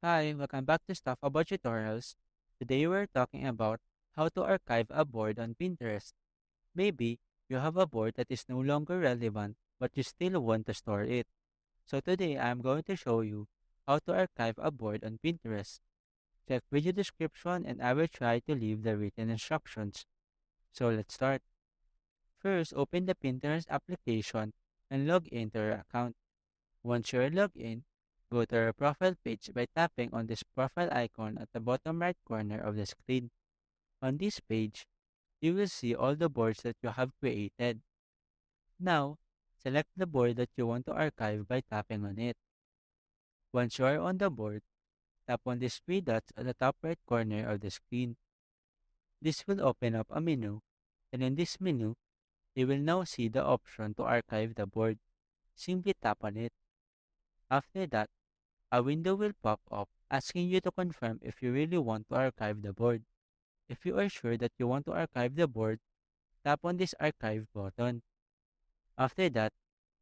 Hi, welcome back to Stuff About Tutorials. Today we're talking about how to archive a board on Pinterest. Maybe you have a board that is no longer relevant, but you still want to store it. So today I'm going to show you how to archive a board on Pinterest. Check video description and I will try to leave the written instructions. So let's start. First, open the Pinterest application and log into your account. Once you're logged in, go to your profile page by tapping on this profile icon at the bottom right corner of the screen. On this page, you will see all the boards that you have created. Now, select the board that you want to archive by tapping on it. Once you are on the board, tap on these three dots at the top right corner of the screen. This will open up a menu, and in this menu, you will now see the option to archive the board. Simply tap on it. After that, a window will pop up asking you to confirm if you really want to archive the board. If you are sure that you want to archive the board, tap on this archive button. After that,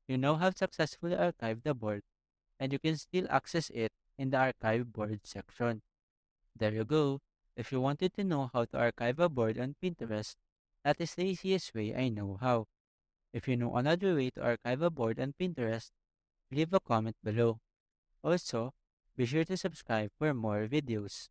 you now have successfully archived the board and you can still access it in the archive board section. There you go. If you wanted to know how to archive a board on Pinterest, that is the easiest way I know how. If you know another way to archive a board on Pinterest, leave a comment below. Also, be sure to subscribe for more videos.